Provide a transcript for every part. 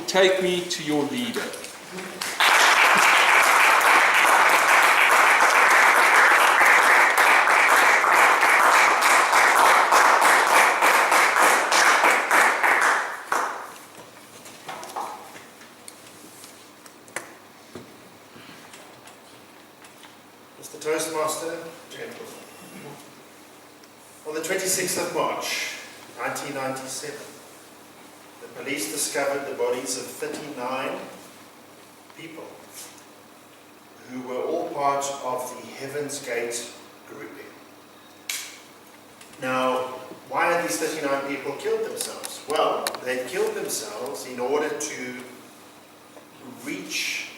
take me to your leader. Mr. Toastmaster, gentlemen. On the 26th of March, 1997, the police discovered the bodies of 39 people who were all part of the Heaven's Gate grouping. Now, why had these 39 people killed themselves? Well, they killed themselves in order to reach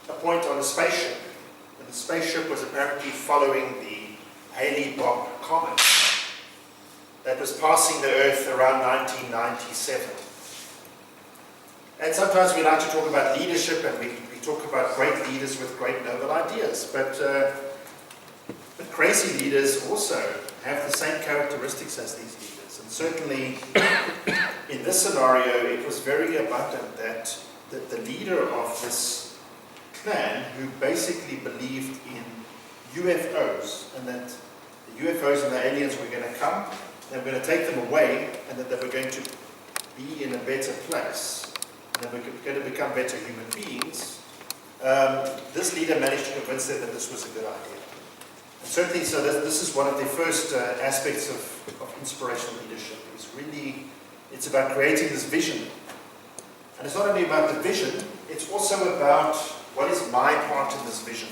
a point on a spaceship. And the spaceship was apparently following the Halley-Bopp comet that was passing the Earth around 1997. And sometimes we like to talk about leadership, and we talk about great leaders with great noble ideas, but crazy leaders also have the same characteristics as these leaders. And certainly in this scenario, it was very abundant that the leader of this clan, who basically believed in UFOs, and that the UFOs and the aliens were going to come, they were going to take them away, and that they were going to be in a better place, and they were going to become better human beings. This leader managed to convince them that this was a good idea. And certainly, so this is one of the first aspects of inspirational leadership. It's about creating this vision. And it's not only about the vision, it's also about what is my part in this vision.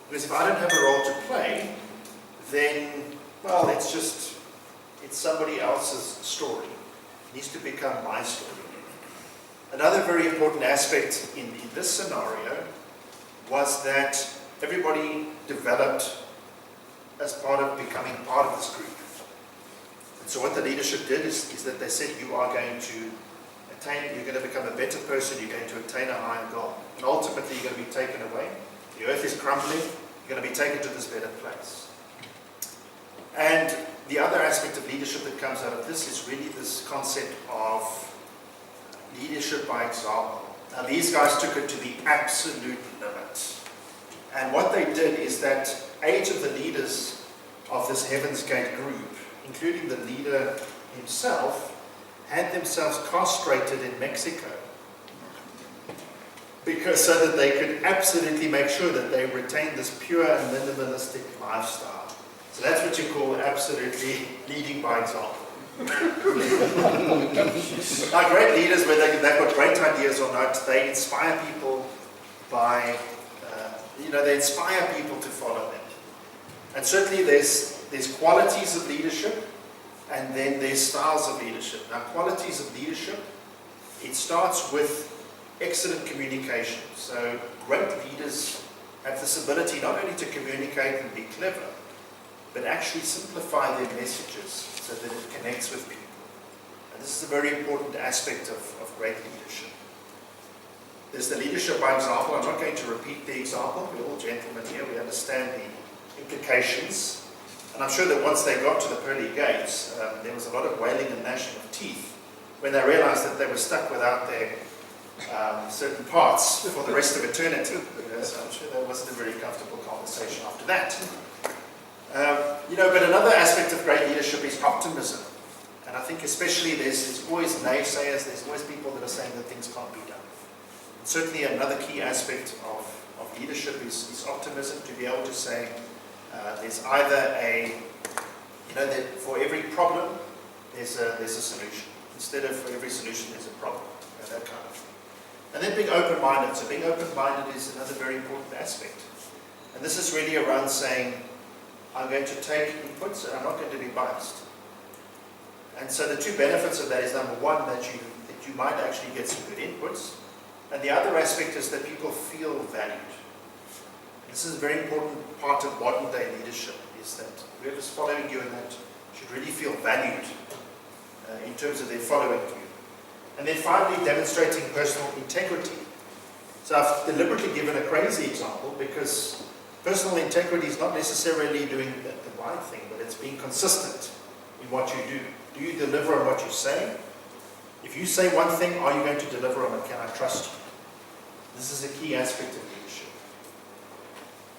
Because if I don't have a role to play, then, well, it's somebody else's story. It needs to become my story. Another very important aspect in this scenario was that everybody developed as part of becoming part of this group. And so what the leadership did is that they said, you are going to attain, you're going to become a better person, you're going to attain a higher goal. And ultimately you're going to be taken away. The earth is crumbling, you're going to be taken to this better place. And the other aspect of leadership that comes out of this is really this concept of leadership by example. Now these guys took it to the absolute limit. And what they did is that 8 of the leaders of this Heaven's Gate group, including the leader himself, had themselves castrated in Mexico, because so that they could absolutely make sure that they retained this pure and minimalistic lifestyle. So that's what you call absolutely leading by example. Now, great leaders, whether they've got great ideas or not, they inspire people by, they inspire people to follow them. And certainly there's qualities of leadership, and then there's styles of leadership. Now, qualities of leadership, it starts with excellent communication. So great leaders have this ability not only to communicate and be clever, but actually simplify their messages so that it connects with people. And this is a very important aspect of great leadership. There's the leadership by example. I'm not going to repeat the example. We're all gentlemen here. We understand the implications. And I'm sure that once they got to the pearly gates, there was a lot of wailing and gnashing of teeth when they realized that they were stuck without their certain parts for the rest of eternity. So I'm sure that wasn't a very comfortable conversation after that. But another aspect of great leadership is optimism. And I think especially there's always naysayers, there's always people that are saying that things can't be done. And certainly another key aspect of leadership is optimism, to be able to say there's either that for every problem there's a solution. Instead of for every solution there's a problem, that kind of thing. And then being open-minded. So being open-minded is another very important aspect. And this is really around saying, I'm going to take inputs and I'm not going to be biased. And so the two benefits of that is, number one, that you might actually get some good inputs. And the other aspect is that people feel valued. This is a very important part of modern day leadership, is that whoever's following you in that should really feel valued in terms of their following you. And then finally, demonstrating personal integrity. So I've deliberately given a crazy example because personal integrity is not necessarily doing the right thing, but it's being consistent in what you do. Do you deliver on what you say? If you say one thing, are you going to deliver on it? Can I trust you? This is a key aspect of leadership.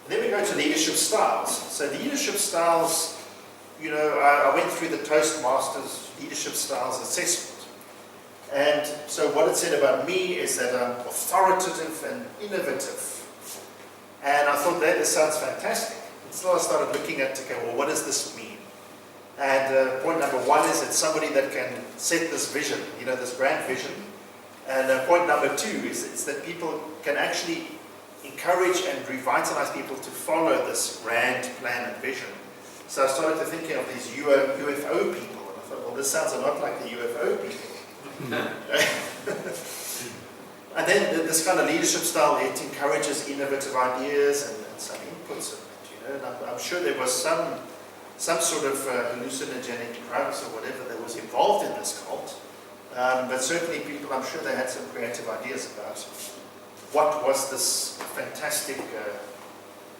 And then we go to leadership styles. So leadership styles, you know, I went through the Toastmasters leadership styles assessment. And so what it said about me is that I'm authoritative and innovative. And I thought that this sounds fantastic. And so I started looking at, okay, well, what does this mean? And point number one is it's somebody that can set this vision, you know, this grand vision. And point number two is it's that people can actually encourage and revitalize people to follow this grand plan and vision. So I started to thinking of these UFO people, and I thought, well, this sounds a lot like the UFO people. And then this kind of leadership style, it encourages innovative ideas and some inputs in it, you know. And I'm sure there was some sort of hallucinogenic drugs or whatever that was involved in this cult. But certainly people, I'm sure they had some creative ideas about what was this fantastic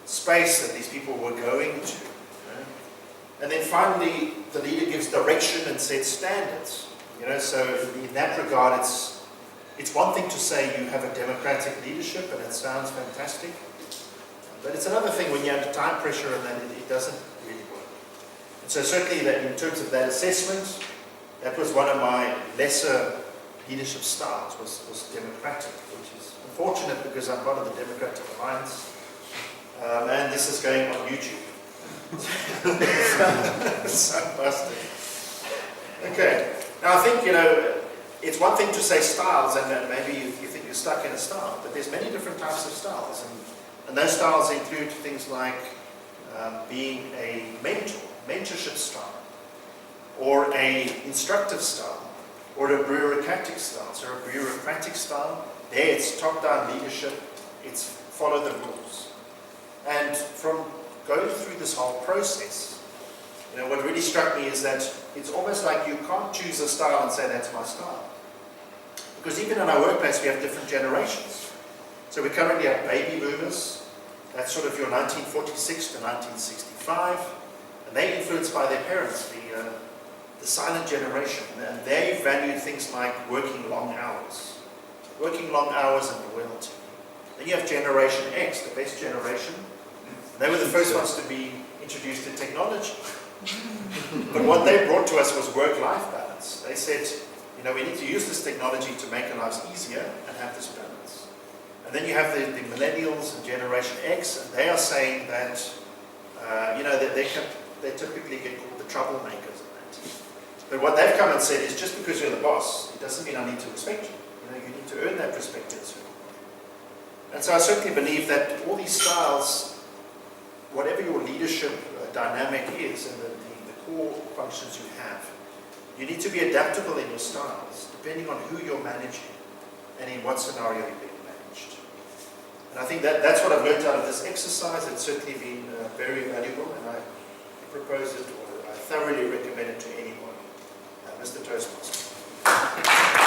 space that these people were going to. You know? And then finally, the leader gives direction and sets standards. You know, so in that regard, it's one thing to say you have a democratic leadership, and it sounds fantastic. But it's another thing when you're under time pressure and then it doesn't really work. And so certainly that in terms of that assessment, that was one of my lesser leadership styles, was democratic, which is unfortunate because I'm part of the Democratic Alliance. And this is going on YouTube. So busted. Okay. Now I think, you know, it's one thing to say styles, and maybe you think you're stuck in a style, but there's many different types of styles. And those styles include things like being a mentor, mentorship style, or a instructive style, or a bureaucratic style. So a bureaucratic style, there it's top-down leadership, it's follow the rules. And from going through this whole process, you know, what really struck me is that it's almost like you can't choose a style and say that's my style. Because even in our workplace we have different generations. So we currently have baby boomers, that's sort of your 1946 to 1965, and they're influenced by their parents, the silent generation, and they value things like working long hours and loyalty. Then you have Generation X, the best generation. They were the first ones to be introduced to technology. But what they brought to us was work-life balance. They said, you know, we need to use this technology to make our lives easier and have this balance. And then you have the millennials and Generation X, and they are saying that, you know, that they typically get called the troublemakers and that. But what they've come and said is, just because you're the boss, it doesn't mean I need to respect you. You know, you need to earn that respect as well. And so I certainly believe that all these styles, whatever your leadership dynamic is and the core functions you have, you need to be adaptable in your styles, depending on who you're managing and in what scenario you're being managed. And I think that's what I've learned out of this exercise. It's certainly been very valuable, and I propose it, or I thoroughly recommend it to anyone. Mr. Toastmaster.